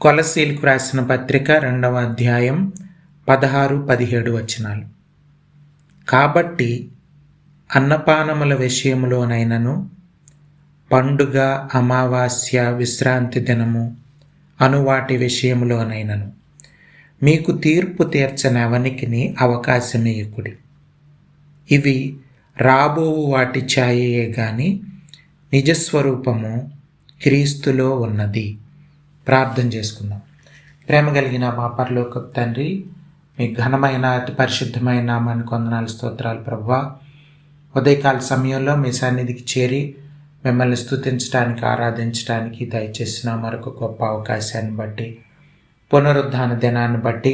కొలస్సీలకు రాసిన పత్రిక 2వ అధ్యాయం 16-17 వచనాలు. కాబట్టి అన్నపానముల విషయములోనైనను, పండుగ, అమావాస్య, విశ్రాంతి దినము అను వాటి విషయములోనైనను మీకు తీర్పు తీర్చనెవనికిని అవకాశమియ్యకుడి. ఇవి రాబోవు వాటి ఛాయయే గాని నిజస్వరూపము క్రీస్తులో ఉన్నది. ప్రార్థన చేసుకుందాం. ప్రేమ కలిగిన మా పరలోకపు తండ్రి, మీ ఘనమైన అతి పరిశుద్ధమైన నామానికి వందనాలు, స్తోత్రాలు ప్రభువా. ఉదయకాల సమయంలో మీ సన్నిధికి చేరి మిమ్మల్ని స్తుతించడానికి, ఆరాధించడానికి దయచేసిన మరొక గొప్ప అవకాశాన్ని బట్టి, పునరుద్ధాన దినాన్ని బట్టి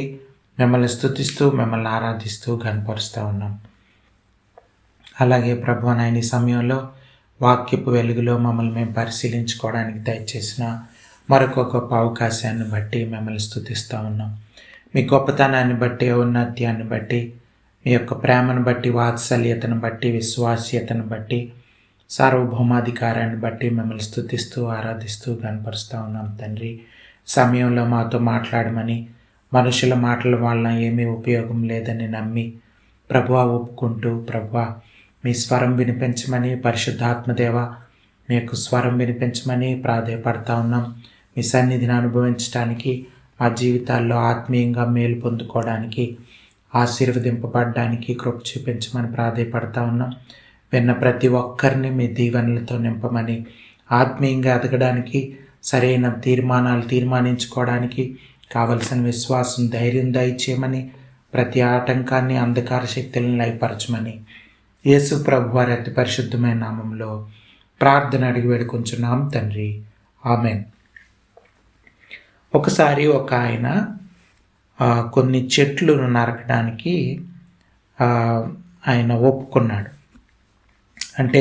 మిమ్మల్ని స్తుతిస్తూ, మిమ్మల్ని ఆరాధిస్తూ ఘనపరుస్తూ ఉన్నాం. అలాగే ప్రభువా నాయన, ఈ సమయంలో వాక్యపు వెలుగులో మమ్మల్ని మేము పరిశీలించుకోవడానికి దయచేసిన మరొక గొప్ప అవకాశాన్ని బట్టి మిమ్మల్ని స్తుతిస్తూ ఉన్నాం. మీ గొప్పతనాన్ని బట్టి, ఔన్నత్యాన్ని బట్టి, మీ యొక్క ప్రేమను బట్టి, వాత్సల్యతను బట్టి, విశ్వాస్యతను బట్టి, సార్వభౌమాధికారాన్ని బట్టి మిమ్మల్ని స్తుతిస్తూ, ఆరాధిస్తూ కనపరుస్తూ ఉన్నాం. తండ్రి, సమయంలో మాతో మాట్లాడమని, మనుషుల మాటల వలన ఏమీ ఉపయోగం లేదని నమ్మి ప్రభువా ఒప్పుకుంటూ, ప్రభువా మీ స్వరం వినిపించమని, పరిశుద్ధాత్మదేవ మీ యొక్క స్వరం వినిపించమని ప్రాధేయపడతా ఉన్నాం. మీ సన్నిధిని అనుభవించడానికి, మా జీవితాల్లో ఆత్మీయంగా మేలు పొందుకోవడానికి, ఆశీర్వదింపబడడానికి కృప చూపించమని ప్రాధేయపడతా ఉన్నాం. విన్న ప్రతి ఒక్కరిని మీ దీవెనలతో నింపమని, ఆత్మీయంగా ఎదగడానికి, సరైన తీర్మానాలు తీర్మానించుకోవడానికి కావలసిన విశ్వాసం, ధైర్యం దయచేయమని, ప్రతి ఆటంకాన్ని, అంధకార శక్తులను లయపరచమని యేసు ప్రభు వారి అతి పరిశుద్ధమైన నామంలో ప్రార్థన అడిగి వేడుకొంచున్నాం తండ్రి, ఆమెన్. ఒకసారి ఒక ఆయన కొన్ని చెట్లు నరకడానికి ఆయన ఒప్పుకున్నాడు. అంటే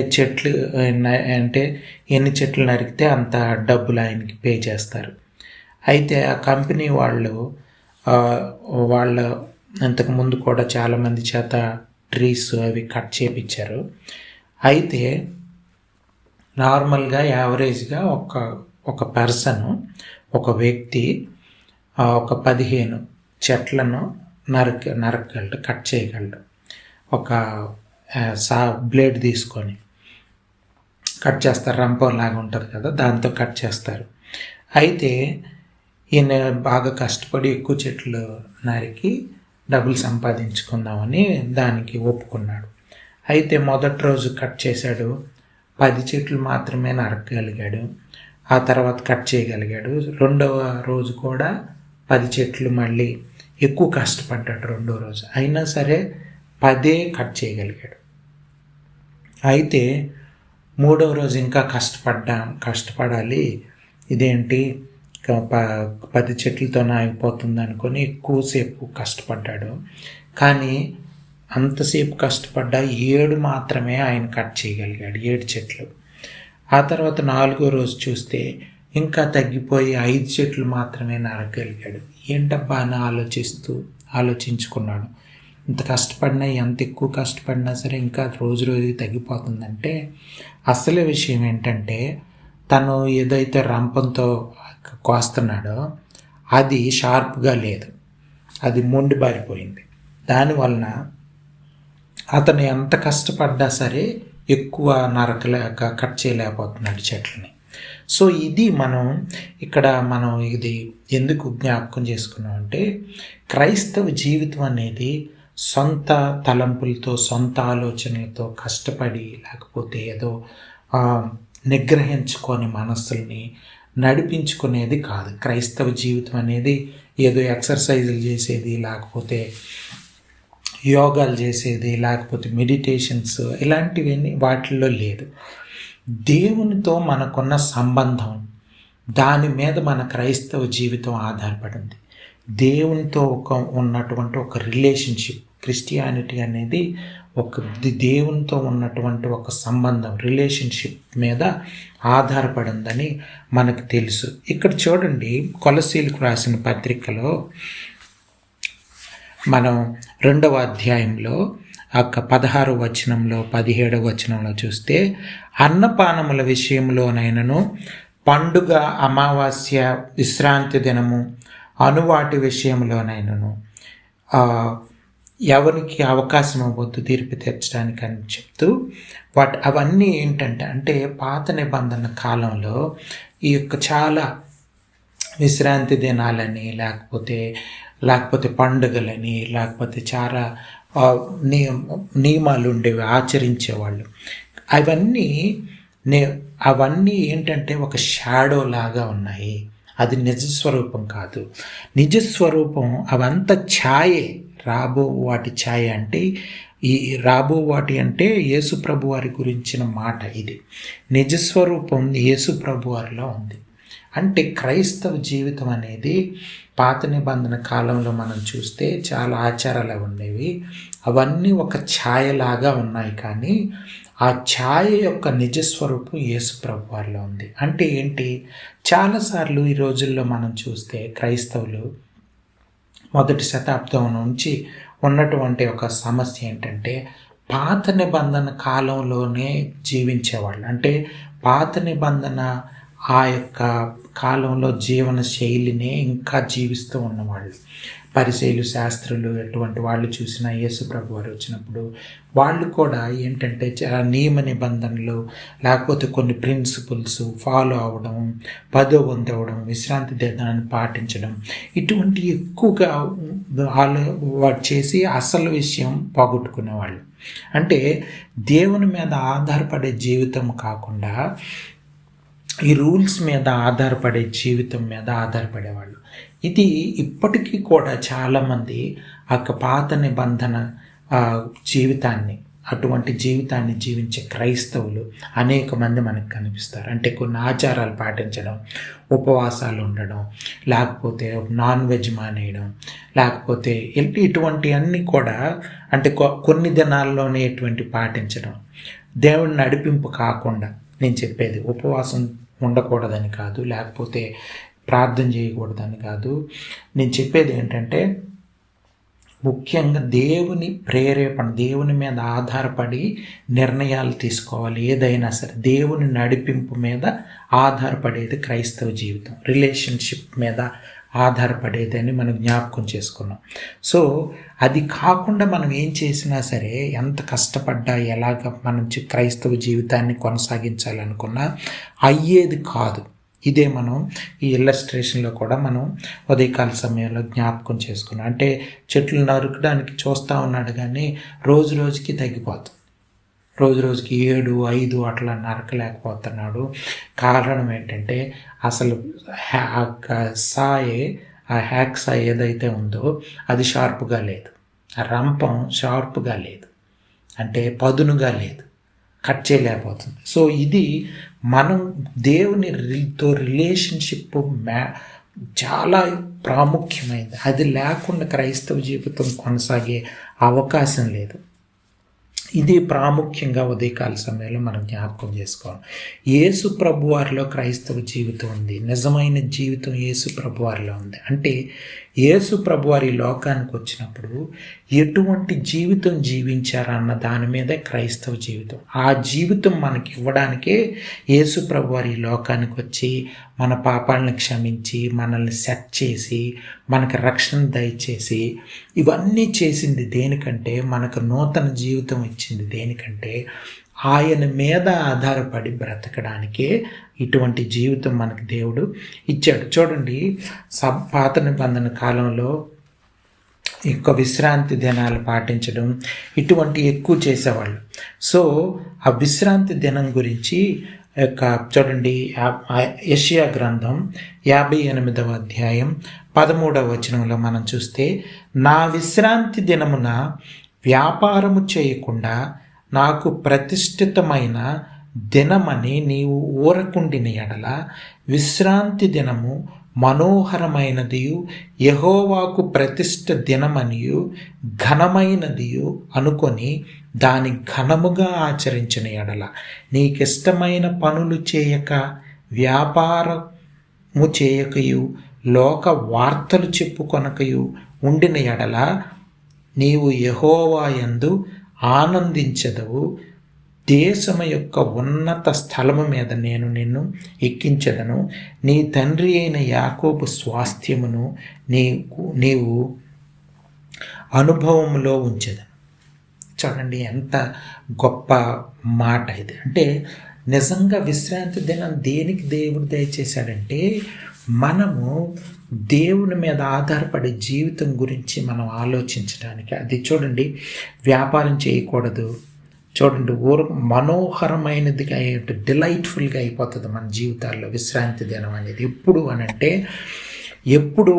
ఎన్ని చెట్లు నరికితే అంత డబ్బులు ఆయనకి పే చేస్తారు. అయితే ఆ కంపెనీ వాళ్ళ ఇంతకుముందు కూడా చాలామంది చేత ట్రీస్ అవి కట్ చేయించారు. అయితే నార్మల్గా యావరేజ్గా ఒక పర్సన్, ఒక వ్యక్తి ఒక 15 చెట్లను నరకగలడు, కట్ చేయగలడు. ఒక బ్లేడ్ తీసుకొని కట్ చేస్తారు, రంపంలాగా ఉంటుంది కదా, దాంతో కట్ చేస్తారు. అయితే ఈయన బాగా కష్టపడి ఎక్కువ చెట్లు నరికి డబ్బులు సంపాదించుకుందామని దానికి ఒప్పుకున్నాడు. అయితే మొదటి రోజు కట్ చేశాడు, 10 చెట్లు మాత్రమే నరకగలిగాడు. ఆ తర్వాత కట్ చేయగలిగాడు. రెండవ రోజు కూడా 10 చెట్లు, మళ్ళీ ఎక్కువ కష్టపడ్డాడు రెండో రోజు. అయినా సరే 10 కట్ చేయగలిగాడు. అయితే మూడవ రోజు ఇంకా కష్టపడాలి, ఇదేంటి 10 చెట్లతో ఆగిపోతుంది అనుకొని ఎక్కువసేపు కష్టపడ్డాడు. కానీ అంతసేపు కష్టపడ్డా 7 మాత్రమే ఆయన కట్ చేయగలిగాడు, 7 చెట్లు. ఆ తర్వాత 4వ రోజు చూస్తే ఇంకా తగ్గిపోయి 5 చెట్లు మాత్రమే నరకగలిగాడు. ఏంటబ్బా అని ఆలోచించుకున్నాడు. ఇంత కష్టపడినా, ఎంత ఎక్కువ కష్టపడినా సరే ఇంకా రోజు తగ్గిపోతుందంటే అసలు విషయం ఏంటంటే, తను ఏదైతే రంపంతో కోస్తున్నాడో అది షార్ప్గా లేదు, అది మొండి బారిపోయింది. దానివలన అతను ఎంత కష్టపడ్డా సరే ఎక్కువ కట్ చేయలేకపోతున్నాడు చెట్లని. సో ఇది ఇది ఎందుకు జ్ఞాపకం చేసుకున్నాం అంటే, క్రైస్తవ జీవితం అనేది సొంత తలంపులతో, సొంత ఆలోచనలతో కష్టపడి, లేకపోతే ఏదో నిగ్రహించుకొని మనస్సుల్ని నడిపించుకునేది కాదు. క్రైస్తవ జీవితం అనేది ఏదో ఎక్సర్సైజులు చేసేది, లేకపోతే యోగాలు చేసేది, లేకపోతే మెడిటేషన్స్, ఇలాంటివన్నీ వాటిల్లో లేదు. దేవునితో మనకున్న సంబంధం, దాని మీద మన క్రైస్తవ జీవితం ఆధారపడింది. దేవునితో ఉన్నటువంటి ఒక రిలేషన్షిప్, క్రిస్టియానిటీ అనేది దేవునితో ఉన్నటువంటి ఒక సంబంధం, రిలేషన్షిప్ మీద ఆధారపడిందని మనకు తెలుసు. ఇక్కడ చూడండి, కొలస్సీలకు రాసిన పత్రికలో మనం 2వ అధ్యాయంలో 16వ వచనంలో 17వ వచనంలో చూస్తే, అన్నపానముల విషయంలోనైనను, పండుగ, అమావాస్య, విశ్రాంతి దినము అనువాటి విషయంలోనైనను ఎవరికి అవకాశం ఇవ్వద్దు తీర్పు తీర్చడానికి అని చెప్తూ అవన్నీ ఏంటంటే అంటే పాత నిబంధన కాలంలో ఈ యొక్క చాలా విశ్రాంతి దినాలని లేకపోతే పండుగలని లేకపోతే చాలా నియమాలు ఉండేవి, ఆచరించేవాళ్ళు. అవన్నీ ఏంటంటే ఒక షాడో లాగా ఉన్నాయి. అది నిజస్వరూపం కాదు. నిజస్వరూపం అవంతా ఛాయే, రాబో వాటి ఛాయ. అంటే ఈ రాబో వాటి అంటే యేసు ప్రభు వారి గురించిన మాట. ఇది నిజస్వరూపం యేసు ప్రభు వారిలో ఉంది. అంటే క్రైస్తవ జీవితం అనేది పాత నిబంధన కాలంలో మనం చూస్తే చాలా ఆచారాలు ఉండేవి. అవన్నీ ఒక ఛాయలాగా ఉన్నాయి, కానీ ఆ ఛాయ యొక్క నిజస్వరూపం యేసు ప్రభు వారిలో ఉంది. అంటే ఏంటి? చాలాసార్లు ఈ రోజుల్లో మనం చూస్తే క్రైస్తవులు మొదటి శతాబ్దం నుంచి ఉన్నటువంటి ఒక సమస్య ఏంటంటే పాత నిబంధన కాలంలోనే జీవించేవాళ్ళు. అంటే పాత నిబంధన ఆ యొక్క కాలంలో జీవన శైలినే ఇంకా జీవిస్తూ ఉన్నవాళ్ళు. పరిసయ్యులు, శాస్త్రులు ఎటువంటి వాళ్ళు చూసినా యేసు ప్రభు వారు వచ్చినప్పుడు వాళ్ళు కూడా ఏంటంటే నియమ నిబంధనలు లేకపోతే కొన్ని ప్రిన్సిపల్స్ ఫాలో అవ్వడం, వంతు అవ్వడం, విశ్రాంతి దినాన్ని పాటించడం, ఇటువంటి ఎక్కువగా వాడు చేసి అసలు విషయం పోగొట్టుకునేవాళ్ళు. అంటే దేవుని మీద ఆధారపడే జీవితం కాకుండా ఈ రూల్స్ మీద ఆధారపడే జీవితం మీద ఆధారపడేవాళ్ళు. ఇది ఇప్పటికీ కూడా చాలామంది పాత నిబంధన జీవితాన్ని, అటువంటి జీవితాన్ని జీవించే క్రైస్తవులు అనేక మంది మనకు కనిపిస్తారు. అంటే కొన్ని ఆచారాలు పాటించడం, ఉపవాసాలు ఉండడం, లేకపోతే నాన్ వెజ్ మానేయడం, లేకపోతే ఇటువంటి అన్నీ కూడా అంటే కొన్ని దినాల్లోనే ఇటువంటి పాటించడం. దేవుని నడిపింపు కాకుండా, నేను చెప్పేది ఉపవాసం ఉండకూడదని కాదు, లేకపోతే ప్రార్థన చేయకూడదని కాదు. నేను చెప్పేది ఏంటంటే ముఖ్యంగా దేవుని ప్రేరేపణ, దేవుని మీద ఆధారపడి నిర్ణయాలు తీసుకోవాలి. ఏదైనా సరే దేవుని నడిపింపు మీద ఆధారపడేది క్రైస్తవ జీవితం. రిలేషన్షిప్ మీద ఆధారపడేదని మనం జ్ఞాపకం చేసుకున్నాం. సో అది కాకుండా మనం ఏం చేసినా సరే, ఎంత కష్టపడ్డా, ఎలాగ మనం క్రైస్తవ జీవితాన్ని కొనసాగించాలనుకున్నా అయ్యేది కాదు. ఇదే మనం ఈ ఇల్లస్ట్రేషన్లో కూడా మనం ఉదయకాల సమయంలో జ్ఞాపకం చేసుకున్నాం. అంటే చెట్లు నరకడానికి చూస్తూ ఉన్నాడు, కానీ రోజు రోజుకి తగ్గిపోతుంది. రోజుకి 7, 5 అట్లా నరకలేకపోతున్నాడు. కారణం ఏంటంటే అసలు ఆ హ్యాక్సా ఏదైతే ఉందో అది షార్ప్గా లేదు, ఆ రంపం షార్ప్గా లేదు, అంటే పదునుగా లేదు, కట్ చేయలేకపోతుంది. సో ఇది మనం దేవునితో రిలేషన్షిప్ చాలా ప్రాముఖ్యమైనది. అది లేకుండా క్రైస్తవ జీవితం కొనసాగే అవకాశం లేదు. ఇది ప్రాముఖ్యంగా ఉదయకాల సమయంలో మనం జ్ఞాపకం చేసుకోవాలి. యేసు ప్రభు వారిలో క్రైస్తవ జీవితం ఉంది, నిజమైన జీవితం యేసు ప్రభు వారిలో ఉంది. అంటే యేసు ప్రభు వారి లోకానికి వచ్చినప్పుడు ఎటువంటి జీవితం జీవించారన్న దాని మీదే క్రైస్తవ జీవితం. ఆ జీవితం మనకి ఇవ్వడానికే యేసు ప్రభు వారి లోకానికి వచ్చి మన పాపాలను క్షమించి మనల్ని సెట్ చేసి మనకు రక్షణ దయచేసి ఇవన్నీ చేసింది దేనికంటే, మనకు నూతన జీవితం ఇచ్చింది దేనికంటే, ఆయన మీద ఆధారపడి బ్రతకడానికే ఇటువంటి జీవితం మనకు దేవుడు ఇచ్చాడు. చూడండి, పాత నిబంధన కాలంలో విశ్రాంతి దినాలు పాటించడం ఇటువంటి ఎక్కువ చేసేవాళ్ళు. సో ఆ విశ్రాంతి దినం గురించి చూడండి, యెషయా గ్రంథం 58వ అధ్యాయం 13వ వచనంలో మనం చూస్తే, నా విశ్రాంతి దినమున వ్యాపారము చేయకుండా నాకు ప్రతిష్ఠితమైన దినమని నీవు ఊరకుండిన ఎడల విశ్రాంతి దినము మనోహరమైనదియు యెహోవాకు ప్రతిష్ఠ దినమనియు ఘనమైనదియు అనుకొని దాని ఘనముగా ఆచరించిన ఎడల, నీకిష్టమైన పనులు చేయక వ్యాపారము చేయకయు లోక వార్తలు చెప్పుకొనకయు ఉండిన ఎడల నీవు యెహోవా యందు ఆనందించదవు, దేశము యొక్క ఉన్నత స్థలము మీద నేను నిన్ను ఎక్కించదను, నీ తండ్రి అయిన యాకోబు స్వాస్థ్యమును నీవు అనుభవములో ఉంచెదను. చూడండి ఎంత గొప్ప మాట ఇది. అంటే నిజంగా విశ్రాంతి దినం దేనికి దేవుడు దయచేశాడంటే, మనము దేవుని మీద ఆధారపడే జీవితం గురించి మనం ఆలోచించడానికి. అది చూడండి, వ్యాపారం చేయకూడదు. చూడండి, మనోహరమైనదిగా డిలైట్ఫుల్గా అయిపోతుంది మన జీవితాల్లో విశ్రాంతి దినం అనేది. ఎప్పుడు అనంటే, ఎప్పుడు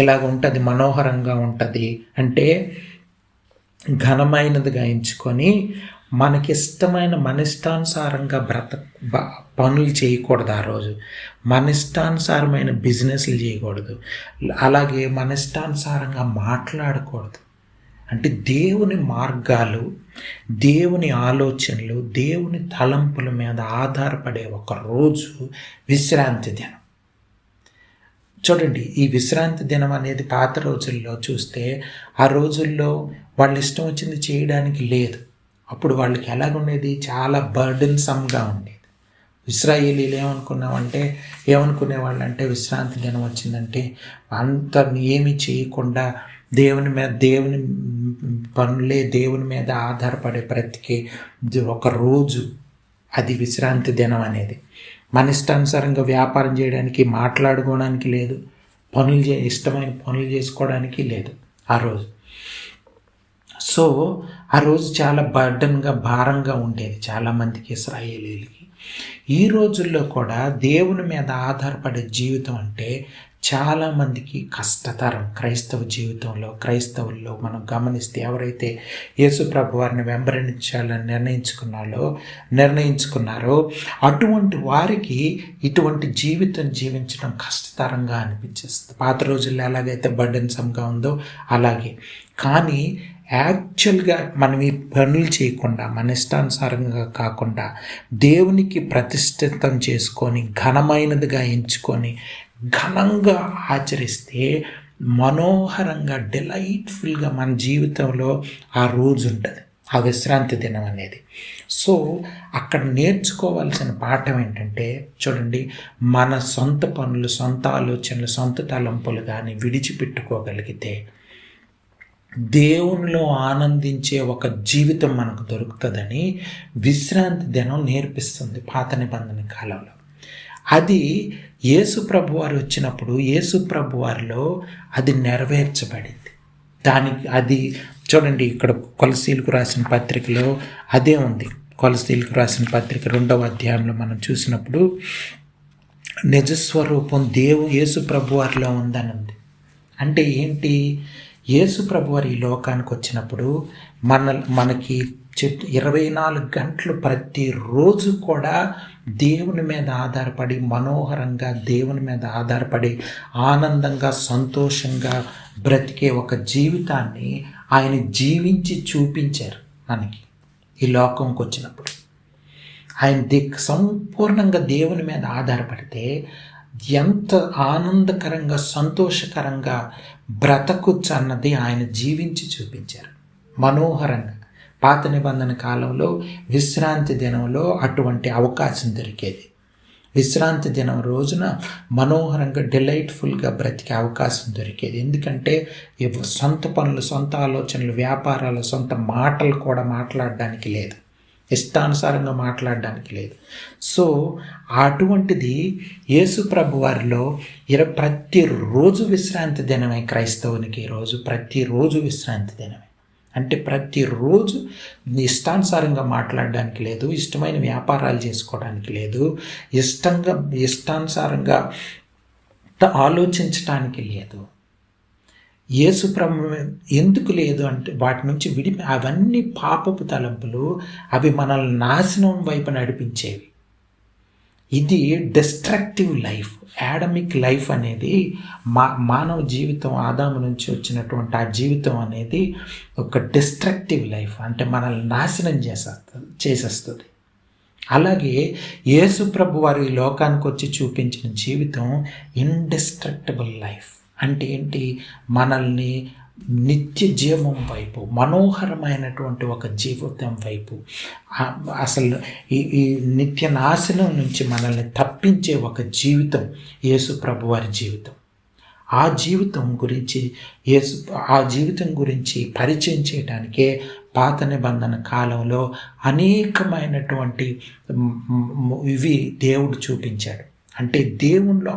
ఇలాగ ఉంటుంది, మనోహరంగా ఉంటుంది అంటే ఘనమైనదిగా ఎంచుకొని మనకిష్టమైన మనిష్టానుసారంగా పనులు చేయకూడదు. ఆ రోజు మనిష్టానుసారమైన బిజినెస్లు చేయకూడదు. అలాగే మనిష్టానుసారంగా మాట్లాడకూడదు. అంటే దేవుని మార్గాలు, దేవుని ఆలోచనలు, దేవుని తలంపుల మీద ఆధారపడే ఒక రోజు విశ్రాంతి దినం. చూడండి, ఈ విశ్రాంతి దినం అనేది పాత రోజుల్లో చూస్తే ఆ రోజుల్లో వాళ్ళు ఇష్టం వచ్చింది చేయడానికి లేదు. అప్పుడు వాళ్ళకి ఎలాగుండేది, చాలా బర్డెన్సమ్గా ఉండేది. ఇశ్రాయేలీలు ఏమనుకునేవాళ్ళంటే విశ్రాంతి దినం వచ్చిందంటే అంత ఏమి చేయకుండా దేవుని పనులే, దేవుని మీద ఆధారపడే బ్రతికే ఒక రోజు అది విశ్రాంతి దినం అనేది. మన ఇష్టానుసారంగా వ్యాపారం చేయడానికి, మాట్లాడుకోవడానికి లేదు, ఇష్టమైన పనులు చేసుకోవడానికి లేదు ఆ రోజు. సో ఆ రోజు చాలా భారంగా ఉండేది చాలామందికి, ఇశ్రాయేలీలకి. ఈ రోజుల్లో కూడా దేవుని మీద ఆధారపడే జీవితం అంటే చాలామందికి కష్టతరం. క్రైస్తవుల్లో మనం గమనిస్తే ఎవరైతే యేసు ప్రభు వారిని వెంబడించాలని నిర్ణయించుకున్నారో అటువంటి వారికి ఇటువంటి జీవితం జీవించడం కష్టతరంగా అనిపించేస్తుంది. పాత రోజుల్లో ఎలాగైతే బర్డెన్సమ్గా ఉందో అలాగే. కానీ యాక్చువల్గా మనం ఈ పనులు చేయకుండా, మన ఇష్టానుసారంగా కాకుండా దేవునికి ప్రతిష్ఠితం చేసుకొని ఘనమైనదిగా ఎంచుకొని ఘనంగా ఆచరిస్తే మనోహరంగా డిలైట్ఫుల్గా మన జీవితంలో ఆ రోజు ఉంటుంది, ఆ విశ్రాంతి దినం అనేది. సో అక్కడ నేర్చుకోవాల్సిన పాఠం ఏంటంటే, చూడండి, మన సొంత పనులు, సొంత ఆలోచనలు, సొంత తలంపులు కానీ విడిచిపెట్టుకోగలిగితే దేవునిలో ఆనందించే ఒక జీవితం మనకు దొరుకుతుందని విశ్రాంతి దినం నేర్పిస్తుంది పాత నిబంధన కాలంలో. అది యేసు ప్రభు వారు వచ్చినప్పుడు యేసు ప్రభు వారిలో అది నెరవేర్చబడింది. అది చూడండి, ఇక్కడ కొలసీలకు రాసిన పత్రికలో అదే ఉంది. కొలసీలకు రాసిన పత్రిక 2వ అధ్యాయంలో మనం చూసినప్పుడు నిజస్వరూపం యేసు ప్రభు వారిలో ఉందని ఉంది. అంటే ఏంటి, యేసు ప్రభు వారు ఈ లోకానికి వచ్చినప్పుడు మనకి 24 గంటలు ప్రతిరోజు కూడా దేవుని మీద ఆధారపడి, మనోహరంగా దేవుని మీద ఆధారపడి ఆనందంగా, సంతోషంగా బ్రతికే ఒక జీవితాన్ని ఆయన జీవించి చూపించారు మనకి. ఈ లోకంకి వచ్చినప్పుడు ఆయన సంపూర్ణంగా దేవుని మీద ఆధారపడితే ఎంత ఆనందకరంగా, సంతోషకరంగా బ్రతకొచ్చు అన్నది ఆయన జీవించి చూపించారు మనోహరంగా. పాత నిబంధన కాలంలో విశ్రాంతి దినంలో అటువంటి అవకాశం దొరికేది. విశ్రాంతి దినం రోజున మనోహరంగా, డిలైట్ఫుల్గా బ్రతికే అవకాశం దొరికేది. ఎందుకంటే సొంత పనులు, సొంత ఆలోచనలు, వ్యాపారాలు, సొంత మాటలు కూడా మాట్లాడడానికి లేదు, ఇష్టానుసారంగా మాట్లాడడానికి లేదు. సో అటువంటిది యేసు ప్రభు వారిలో ప్రతిరోజు విశ్రాంతి దినమే. క్రైస్తవునికి ప్రతిరోజు విశ్రాంతి దినమే. అంటే ప్రతిరోజు ఇష్టానుసారంగా మాట్లాడడానికి లేదు, ఇష్టమైన వ్యాపారాలు చేసుకోవడానికి లేదు, ఇష్టానుసారంగా ఆలోచించడానికి లేదు. యేసు ప్రభు ఎందుకు లేదు అంటే వాటి నుంచి అవన్నీ పాపపు తలంపులు, అవి మనల్ని నాశనం వైపు నడిపించేవి. ఇది డిస్ట్రక్టివ్ లైఫ్. యాడమిక్ లైఫ్ అనేది మానవ జీవితం, ఆదాము నుంచి వచ్చినటువంటి ఆ జీవితం అనేది ఒక డిస్ట్రక్టివ్ లైఫ్. అంటే మనల్ని నాశనం చేసేస్తుంది. అలాగే యేసు ప్రభు వారు ఈ లోకానికి వచ్చి చూపించిన జీవితం ఇండిస్ట్రక్టబుల్ లైఫ్. అంటే ఏంటి, మనల్ని నిత్య జీవం వైపు, మనోహరమైనటువంటి ఒక జీవితం వైపు, అసలు ఈ నిత్య నాశనం నుంచి మనల్ని తప్పించే ఒక జీవితం యేసు ప్రభు వారి జీవితం. ఆ జీవితం గురించి పరిచయం చేయడానికే పాత నిబంధన కాలంలో అనేకమైనటువంటి ఇవి దేవుడు చూపించాడు. అంటే దేవునిలో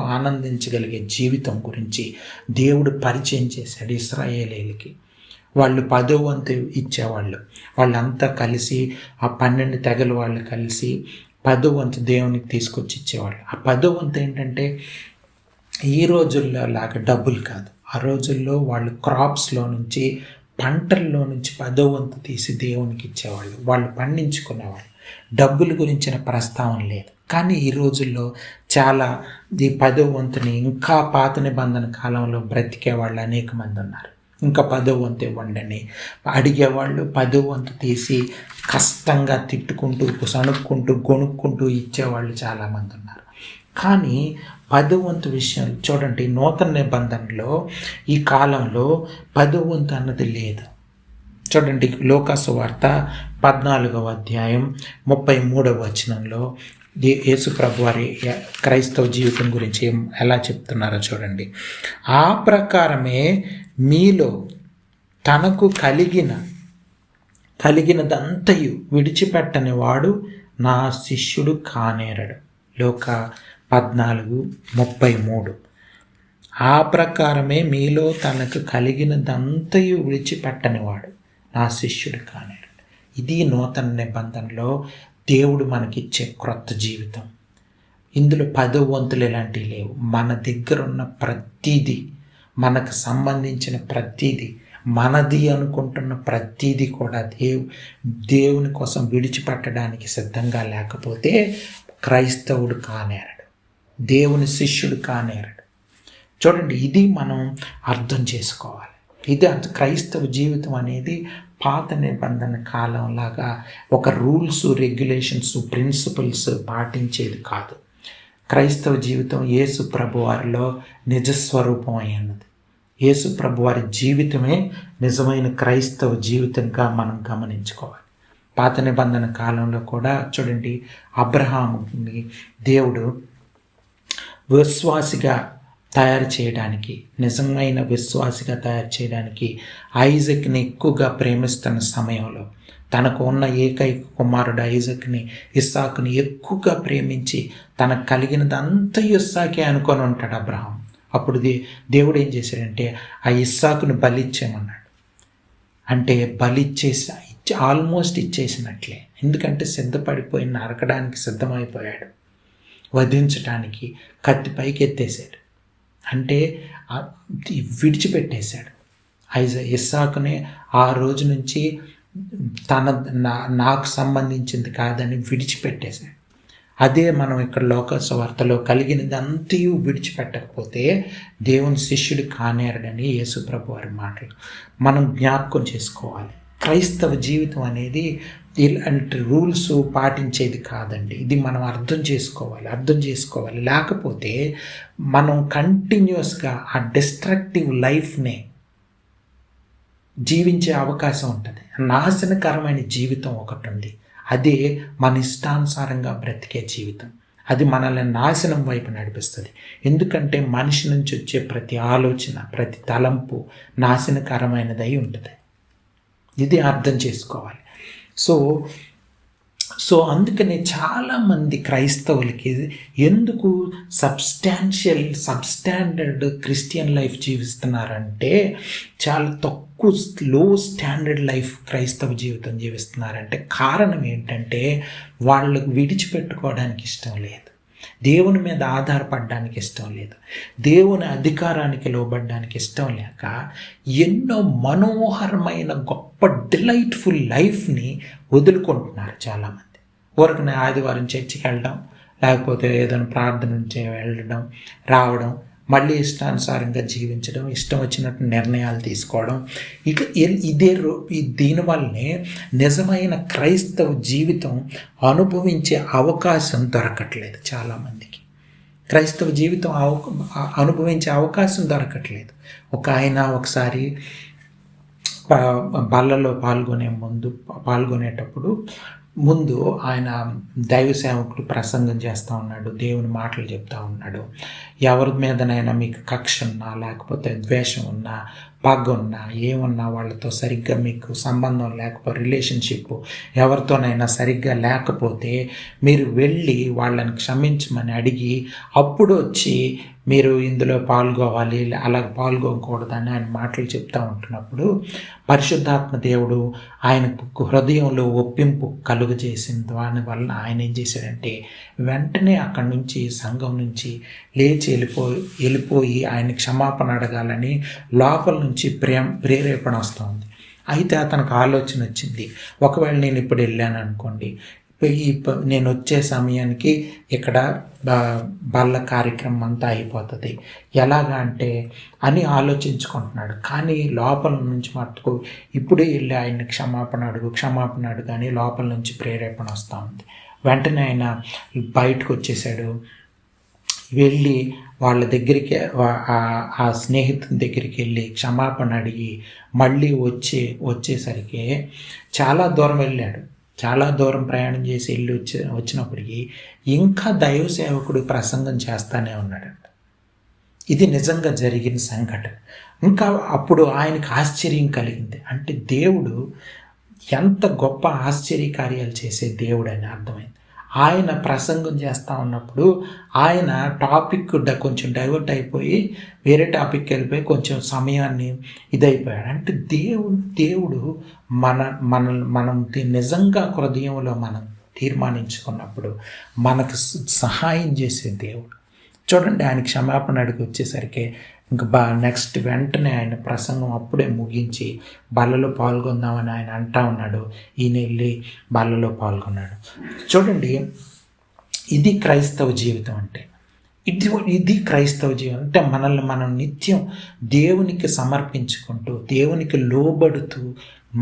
ఆనందించగలిగే జీవితం గురించి దేవుడు పరిచయం చేశాడు ఇశ్రాయేలీయులకి. వాళ్ళు 10వ వంతు ఇచ్చేవాళ్ళు. వాళ్ళంతా కలిసి ఆ 12 తెగల వాళ్ళు కలిసి 10వ వంతు దేవునికి తీసుకొచ్చి ఇచ్చేవాళ్ళు. ఆ 10వ వంతు ఏంటంటే ఈ రోజుల్లో లాగా డబ్బులు కాదు. ఆ రోజుల్లో వాళ్ళు క్రాప్స్లో నుంచి, పంటల్లో నుంచి 10వ వంతు తీసి దేవునికి ఇచ్చేవాళ్ళు. వాళ్ళు పండించుకునేవాళ్ళు. డబ్బుల గురించిన ప్రస్తావన లేదు. కానీ ఈ రోజుల్లో చాలా ఈ 10వ వంతుని ఇంకా పాత నిబంధన కాలంలో బ్రతికే వాళ్ళు అనేక మంది ఉన్నారు. ఇంకా 10వ వంతు ఇవ్వండి అడిగేవాళ్ళు. 10వ వంతు తీసి కష్టంగా తిట్టుకుంటూ, సణుక్కుంటూ, గొణుక్కుంటూ ఇచ్చేవాళ్ళు చాలామంది ఉన్నారు. కానీ 10వ వంతు విషయం చూడండి, నూతన నిబంధనలో ఈ కాలంలో 10వ వంతు అన్నది లేదు. చూడండి, లూకాసు వార్త 14వ అధ్యాయం 33వ వచనంలో యేసు ప్రభు వారి క్రైస్తవ జీవితం గురించి ఎలా చెప్తున్నారో చూడండి. ఆ ప్రకారమే మీలో తనకు కలిగినదంతయు విడిచిపెట్టని వాడు నా శిష్యుడు కానేరడు. లూకా 14:33. ఆ ప్రకారమే మీలో తనకు కలిగినదంతయు విడిచిపెట్టనివాడు నా శిష్యుడు కానేరడు. ఇది నూతన నిబంధనలో దేవుడు మనకిచ్చే క్రొత్త జీవితం. ఇందులో 10వ వంతులు ఇలాంటివి లేవు. మన దగ్గర ఉన్న ప్రతీది, మనకు సంబంధించిన ప్రతీది, మనది అనుకుంటున్న ప్రతీది కూడా దేవుని కోసం విడిచిపెట్టడానికి సిద్ధంగా లేకపోతే క్రైస్తవుడు కానేరడు, దేవుని శిష్యుడు కానేరడు. చూడండి, ఇది మనం అర్థం చేసుకోవాలి. ఇది క్రైస్తవ జీవితం అనేది పాత నిబంధన కాలంలాగా ఒక రూల్స్, రెగ్యులేషన్స్, ప్రిన్సిపల్స్ పాటించేది కాదు. క్రైస్తవ జీవితం యేసు ప్రభు వారిలో నిజస్వరూపం అయినది. యేసు ప్రభు వారి జీవితమే నిజమైన క్రైస్తవ జీవితంగా మనం గమనించుకోవాలి. పాత నిబంధన కాలంలో కూడా చూడండి, అబ్రహాముని దేవుడు విశ్వాసిగా తయారు చేయడానికి, నిజమైన విశ్వాసిగా తయారు చేయడానికి ఐజక్ని ఎక్కువగా ప్రేమిస్తున్న సమయంలో తనకు ఉన్న ఏకైక కుమారుడు ఇస్సాకుని ఎక్కువగా ప్రేమించి తనకు కలిగినదంతా ఇస్సాకే అనుకొని ఉంటాడు అబ్రహాం. అప్పుడు దేవుడు ఏం చేశాడంటే ఆ ఇస్సాకుని బలిచ్చేయమన్నాడు. అంటే ఆల్మోస్ట్ ఇచ్చేసినట్లే. ఎందుకంటే సిద్ధపడిపోయి నరకడానికి సిద్ధమైపోయాడు. వధించడానికి కత్తి పైకి ఎత్తేసాడు. అంటే విడిచిపెట్టేశాడు. ఇస్సాకునే ఆ రోజు నుంచి నాకు సంబంధించింది కాదని విడిచిపెట్టేశాడు. అదే మనం ఇక్కడ లోకాసు వార్తలో కలిగినదంతయు విడిచిపెట్టకపోతే దేవుని శిష్యుడు కానేరడని యేసు ప్రభు వారి మాటలు మనం జ్ఞాపకం చేసుకోవాలి. క్రైస్తవ జీవితం అనేది ఇలాంటి రూల్స్ పాటించేది కాదండి. ఇది మనం అర్థం చేసుకోవాలి. లేకపోతే మనం కంటిన్యూస్గా ఆ డిస్ట్రక్టివ్ లైఫ్నే జీవించే అవకాశం ఉంటుంది. నాశనకరమైన జీవితం ఒకటి ఉంది. అదే మన ఇష్టానుసారంగా బ్రతికే జీవితం. అది మనల్ని నాశనం వైపు నడిపిస్తుంది. ఎందుకంటే మనిషి నుంచి వచ్చే ప్రతి ఆలోచన, ప్రతి తలంపు నాశనకరమైనదై ఉంటుంది. ఇది అర్థం చేసుకోవాలి. సో అందుకనే చాలామంది క్రైస్తవులకి ఎందుకు సబ్స్టాండర్డ్ క్రిస్టియన్ లైఫ్ జీవిస్తున్నారంటే, చాలా లో స్టాండర్డ్ లైఫ్ క్రైస్తవ జీవితం జీవిస్తున్నారంటే కారణం ఏంటంటే వాళ్ళకు విడిచిపెట్టుకోవడానికి ఇష్టం లేదు, దేవుని మీద ఆధారపడడానికి ఇష్టం లేదు, దేవుని అధికారానికి లోబడడానికి ఇష్టం లేక ఎన్నో మనోహరమైన గొప్ప డిలైట్ఫుల్ లైఫ్ని వదులుకుంటున్నారు చాలామంది. ఊరికనే ఆదివారం చర్చికి వెళ్ళడం, లేకపోతే ఏదైనా ప్రార్థన వెళ్ళడం, రావడం, మళ్ళీ ఇష్టానుసారంగా జీవించడం, ఇష్టం వచ్చినట్టు నిర్ణయాలు తీసుకోవడం, దీనివల్లనే నిజమైన క్రైస్తవ జీవితం అనుభవించే అవకాశం దొరకట్లేదు చాలామందికి. క్రైస్తవ జీవితం అనుభవించే అవకాశం దొరకట్లేదు. ఒక ఆయన ఒకసారి బల్లలో పాల్గొనేటప్పుడు ముందు ఆయన దైవ సేవకుడు ప్రసంగం చేస్తూ ఉన్నాడు, దేవుని మాటలు చెప్తూ ఉన్నాడు. ఎవరి మీదనైనా మీకు కక్ష ఉన్నా, లేకపోతే ద్వేషం ఉన్నా, పగ ఉన్నా, ఏమున్నా, వాళ్ళతో సరిగ్గా మీకు సంబంధం లేకపోతే రిలేషన్షిప్ ఎవరితోనైనా సరిగ్గా లేకపోతే మీరు వెళ్ళి వాళ్ళని క్షమించమని అడిగి అప్పుడు వచ్చి మీరు ఇందులో పాల్గొవాలి, అలా పాల్గొకూడదని ఆయన మాటలు చెప్తూ ఉంటున్నప్పుడు పరిశుద్ధాత్మ దేవుడు ఆయన హృదయంలో ఒప్పింపు కలుగజేసిన దాని వలన ఆయన ఏం చేశాడంటే వెంటనే అక్కడి నుంచి సంఘం నుంచి లేచి వెళ్ళిపోయి ఆయన క్షమాపణ అడగాలని లోపల నుంచి ప్రేరేపణ వస్తుంది. అయితే అతనికి ఆలోచన వచ్చింది, ఒకవేళ నేను ఇప్పుడు వెళ్ళాను అనుకోండి, నేను వచ్చే సమయానికి ఇక్కడ బల్ల కార్యక్రమం అంతా అయిపోతుంది, ఎలాగా అంటే అని ఆలోచించుకుంటున్నాడు. కానీ లోపల నుంచి మట్టుకు ఇప్పుడే వెళ్ళి ఆయన క్షమాపణ అడుగు అని లోపల నుంచి ప్రేరేపణ వస్తూ ఉంది. వెంటనే ఆయన బయటకు వచ్చేసాడు. వెళ్ళి వాళ్ళ దగ్గరికి, ఆ స్నేహితుని దగ్గరికి వెళ్ళి క్షమాపణ అడిగి మళ్ళీ వచ్చేసరికి చాలా దూరం వెళ్ళాడు. చాలా దూరం ప్రయాణం చేసి వెళ్ళి వచ్చినప్పటికీ ఇంకా దైవ సేవకుడు ప్రసంగం చేస్తానే ఉన్నాడంట. ఇది నిజంగా జరిగిన సంఘటన. ఇంకా అప్పుడు ఆయనకు ఆశ్చర్యం కలిగింది. అంటే దేవుడు ఎంత గొప్ప ఆశ్చర్యకార్యాలు చేసే దేవుడు అని అర్థమైంది. ఆయన ప్రసంగం చేస్తూ ఉన్నప్పుడు ఆయన టాపిక్ కొంచెం డైవర్ట్ అయిపోయి వేరే టాపిక్కి వెళ్ళిపోయి కొంచెం సమయాన్ని ఇదైపోయాడు. అంటే దేవుడు మనం నిజంగా హృదయంలో మనం తీర్మానించుకున్నప్పుడు మనకు సహాయం చేసే దేవుడు. చూడండి, ఆయన క్షమాపణ అడిగి వచ్చేసరికి ఇంకా నెక్స్ట్ వెంటనే ఆయన ప్రసంగం అప్పుడే ముగించి బల్లలో పాల్గొందామని ఆయన అంటా ఉన్నాడు. ఈయన వెళ్ళి బల్లలో పాల్గొన్నాడు. చూడండి, ఇది క్రైస్తవ జీవితం అంటే. ఇది క్రైస్తవ జీవితం అంటే మనల్ని మనం నిత్యం దేవునికి సమర్పించుకుంటూ, దేవునికి లోబడుతూ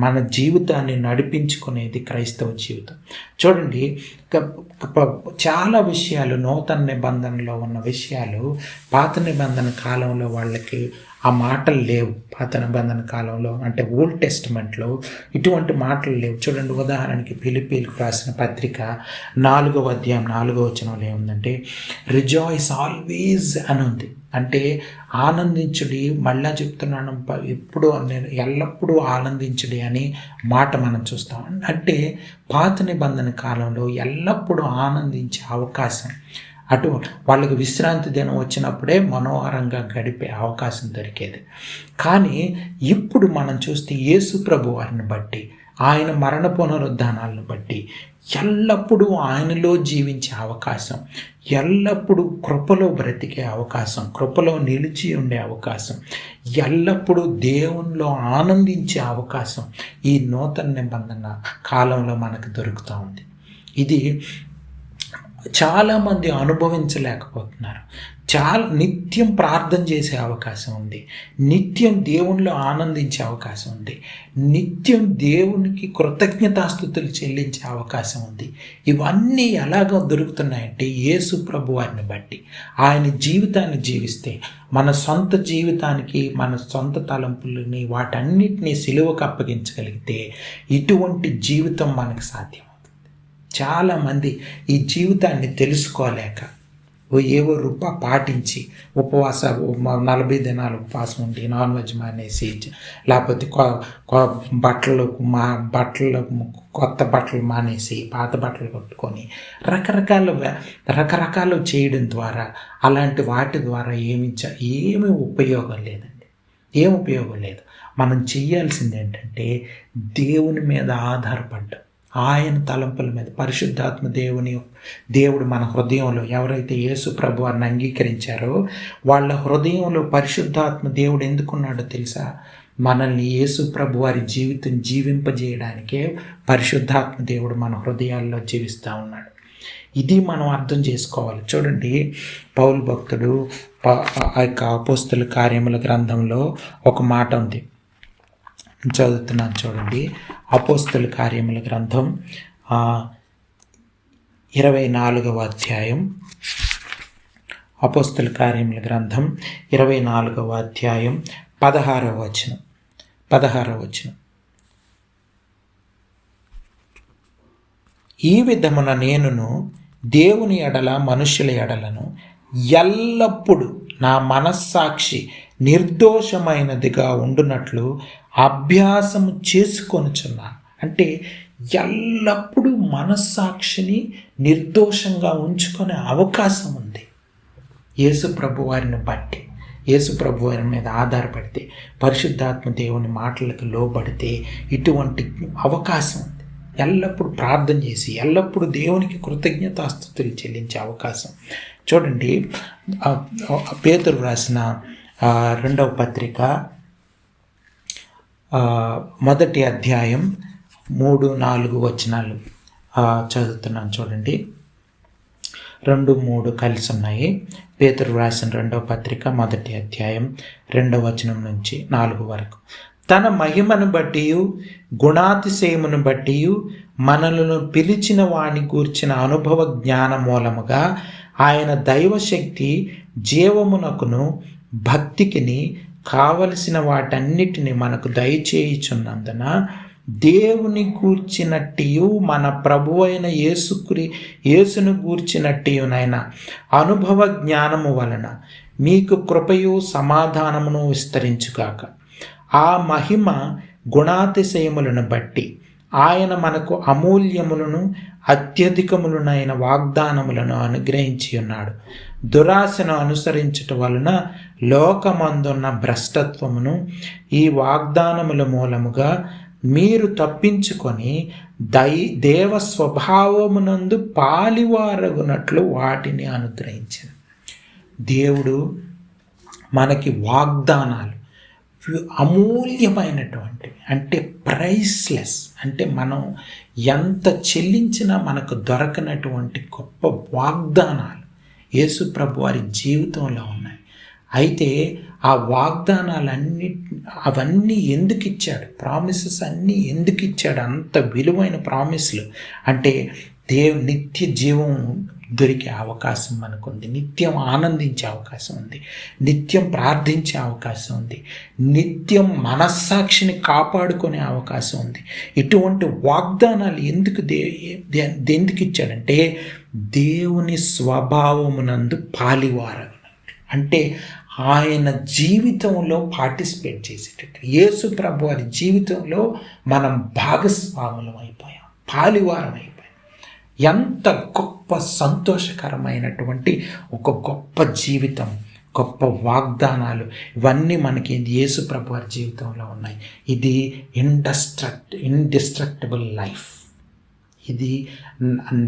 మన జీవితాన్ని నడిపించుకునేది క్రైస్తవ జీవితం. చూడండి, చాలా విషయాలు నూతన నిబంధనలో ఉన్న విషయాలు పాత నిబంధన కాలంలో వాళ్ళకి ఆ మాటలు లేవు. పాత నిబంధన కాలంలో అంటే ఓల్డ్ టెస్టిమెంట్లో ఇటువంటి మాటలు లేవు. చూడండి, ఉదాహరణకి ఫిలిప్పీలకు రాసిన పత్రిక 4వ అధ్యాయం 4వ వచనంలో ఏముందంటే రిజాయిస్ ఆల్వేస్ అని ఉంది. అంటే ఆనందించుడి, మళ్ళా చెప్తున్నాను, ఎల్లప్పుడూ ఆనందించుడి అని మాట మనం చూస్తాం. అంటే పాత నిబంధన కాలంలో ఎల్లప్పుడూ ఆనందించే అవకాశం, అటు వాళ్ళకి విశ్రాంతి దినం వచ్చినప్పుడే మనోహరంగా గడిపే అవకాశం దొరికేది. కానీ ఇప్పుడు మనం చూస్తే యేసు ప్రభు వారిని బట్టి, ఆయన మరణ పునరుద్ధానాలను బట్టి ఎల్లప్పుడూ ఆయనలో జీవించే అవకాశం, ఎల్లప్పుడూ కృపలో బ్రతికే అవకాశం, కృపలో నిలిచి ఉండే అవకాశం, ఎల్లప్పుడూ దేవునిలో ఆనందించే అవకాశం ఈ నూతన నిబంధన కాలంలో మనకు దొరుకుతూ ఉంది. ఇది చాలామంది అనుభవించలేకపోతున్నారు. నిత్యం ప్రార్థన చేసే అవకాశం ఉంది, నిత్యం దేవునిలో ఆనందించే అవకాశం ఉంది, నిత్యం దేవునికి కృతజ్ఞతాస్తుతులు చెల్లించే అవకాశం ఉంది. ఇవన్నీ ఎలాగో దొరుకుతున్నాయంటే యేసు ప్రభు వారిని బట్టి, ఆయన జీవితాన్ని జీవిస్తే, మన సొంత జీవితానికి మన సొంత తలంపులని వాటన్నిటినీ సిలువకు అప్పగించగలిగితే ఇటువంటి జీవితం మనకు సాధ్యం. చాలామంది ఈ జీవితాన్ని తెలుసుకోలేక ఏవో పాటించి ఉపవాస 40 దినాలు ఉపవాసం ఉండి నాన్ వెజ్ మానేసి, లేకపోతే బట్టలు కొత్త బట్టలు మానేసి పాత బట్టలు కట్టుకొని రకరకాలు చేయడం ద్వారా, అలాంటి వాటి ద్వారా ఏమీ ఉపయోగం లేదండి. ఏం ఉపయోగం లేదు. మనం చేయాల్సింది ఏంటంటే దేవుని మీద ఆధారపడ్డం, ఆయన తలంపుల మీద. పరిశుద్ధాత్మ దేవుడు మన హృదయంలో ఎవరైతే యేసు ప్రభు వారిని అంగీకరించారో వాళ్ళ హృదయంలో పరిశుద్ధాత్మ దేవుడు ఎందుకున్నాడో తెలుసా? మనల్ని యేసు ప్రభు వారి జీవితం జీవింపజేయడానికే పరిశుద్ధాత్మ దేవుడు మన హృదయాల్లో జీవిస్తూ ఉన్నాడు. ఇది మనం అర్థం చేసుకోవాలి. చూడండి, పౌలు భక్తుడు ఆ యొక్క అపోస్తల కార్యముల గ్రంథంలో ఒక మాట ఉంది, చదువుతున్నాను చూడండి. అపోస్తల కార్యముల గ్రంథం 24వ అధ్యాయం అపోస్తల కార్యముల గ్రంథం 24వ అధ్యాయం 16వ వచనం. ఈ విధమున నేనును దేవుని ఎడల మనుష్యుల ఎడలను ఎల్లప్పుడూ నా మనస్సాక్షి నిర్దోషమైనదిగా ఉండునట్లు అభ్యాసము చేసుకొనుచున్నాను. అంటే ఎల్లప్పుడూ మనస్సాక్షిని నిర్దోషంగా ఉంచుకునే అవకాశం ఉంది. యేసు ప్రభు వారిని బట్టి, యేసు ప్రభు వారి మీద ఆధారపడితే, పరిశుద్ధాత్మ దేవుని మాటలకు లోబడితే ఇటువంటి అవకాశం ఉంది. ఎల్లప్పుడూ ప్రార్థన చేసి ఎల్లప్పుడూ దేవునికి కృతజ్ఞతాస్తుతులు చెల్లించే అవకాశం. చూడండి, పేతురు రాసిన 2వ పత్రిక 1వ అధ్యాయం 3-4 వచనాలు చదువుతున్నాను. చూడండి, 2-3 కలిసి ఉన్నాయి. పేతురు రాసిన 2వ పత్రిక 1వ అధ్యాయం 2వ వచనం నుంచి 4 వరకు. తన మహిమను బట్టి గుణాతిశయమును బట్టి మనలను పిలిచిన వాణి గూర్చిన అనుభవ జ్ఞాన మూలముగా ఆయన దైవశక్తి జీవమునకును భక్తికిని కావలసిన వాటన్నిటిని మనకు దయచేయుచున్నందున దేవుని గూర్చినట్టు మన ప్రభు అయిన యేసును గూర్చినట్టునైనా అనుభవ జ్ఞానము వలన మీకు కృపయు సమాధానమును విస్తరించుగాక. ఆ మహిమ గుణాతిశయములను బట్టి ఆయన మనకు అమూల్యములను అత్యధికములనైన వాగ్దానములను అనుగ్రహించి ఉన్నాడు. దురాశను అనుసరించుట వలన లోకమందున్న భ్రష్టత్వమును ఈ వాగ్దానముల మూలముగా మీరు తప్పించుకొని దేవ స్వభావమునందు పాలివారగునట్లు వాటిని అనుగ్రహించారు. దేవుడు మనకి వాగ్దానాలు అమూల్యమైనటువంటివి, అంటే ప్రైస్లెస్, అంటే మనం ఎంత చెల్లించినా మనకు దొరకనటువంటి గొప్ప వాగ్దానాలు యేసు ప్రభు వారి జీవితంలో ఉన్నాయి. అయితే ఆ అవన్నీ ఎందుకు ఇచ్చాడు? ప్రామిసెస్ అన్నీ ఎందుకు ఇచ్చాడు? అంత విలువైన ప్రామిస్లు అంటే నిత్య జీవం దొరికే అవకాశం మనకుంది, నిత్యం ఆనందించే అవకాశం ఉంది, నిత్యం ప్రార్థించే అవకాశం ఉంది, నిత్యం మనస్సాక్షిని కాపాడుకునే అవకాశం ఉంది. ఇటువంటి వాగ్దానాలు ఎందుకు ఇచ్చాడంటే దేవుని స్వభావమునందు పాలివారగు, అంటే ఆయన జీవితంలో పార్టిసిపేట్ చేసేటట్టు. యేసు ప్రభు వారి జీవితంలో మనం భాగస్వాములం అయిపోయాం, పాలివారం అయిపోయాం. ఎంత గొప్ప సంతోషకరమైనటువంటి ఒక గొప్ప జీవితం, గొప్ప వాగ్దానాలు ఇవన్నీ మనకి యేసు ప్రభు వారి జీవితంలో ఉన్నాయి. ఇది ఇండిస్ట్రక్టబుల్ లైఫ్, ఇది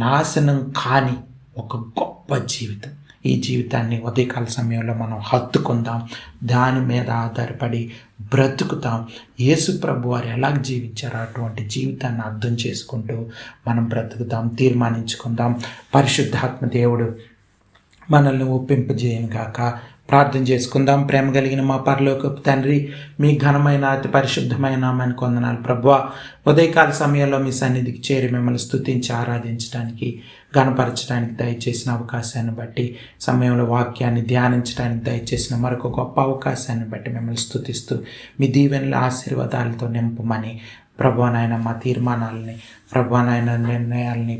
నాశనం కాని ఒక గొప్ప జీవితం. ఈ జీవితాన్ని ఉదయకాల సమయంలో మనం హత్తుకుందాం, దాని మీద ఆధారపడి బ్రతుకుతాం. యేసు ప్రభు వారు ఎలా జీవించారో అటువంటి జీవితాన్ని అర్థం చేసుకుంటూ మనం బ్రతుకుతాం, తీర్మానించుకుందాం. పరిశుద్ధాత్మ దేవుడు మనల్ని ఒప్పింపజేయను గాక. ప్రార్థన చేసుకుందాం. ప్రేమ కలిగిన మా పరలోకపు తండ్రి, మీ ఘనమైన అతి పరిశుద్ధమైన నామానికి వందనాలు ప్రభువా. ఉదయకాల సమయంలో మీ సన్నిధికి చేరి మిమ్మల్ని స్తుతించి ఆరాధించడానికి, గణపరచడానికి దయచేసిన అవకాశాన్ని బట్టి, సమయంలో వాక్యాన్ని ధ్యానించడానికి దయచేసిన మరొక గొప్ప అవకాశాన్ని బట్టి మిమ్మల్ని స్తుతిస్తూ మీ దీవెనల ఆశీర్వాదాలతో నింపమని ప్రభువా నాయన మా తీర్మానాలని, ప్రభువా నాయన నిర్ణయాలని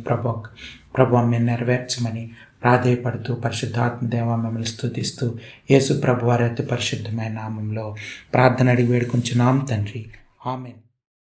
ప్రభువా మీరు నెరవేర్చమని ప్రాధేయపడుతూ పరిశుద్ధాత్మ దేవ మిమ్మల్ని స్తుతిస్తూ యేసు ప్రభు వారి అతి పరిశుద్ధమైన నామంలో ప్రార్థన అడిగి వేడుకుంటున్నాం తండ్రి. ఆమేన్.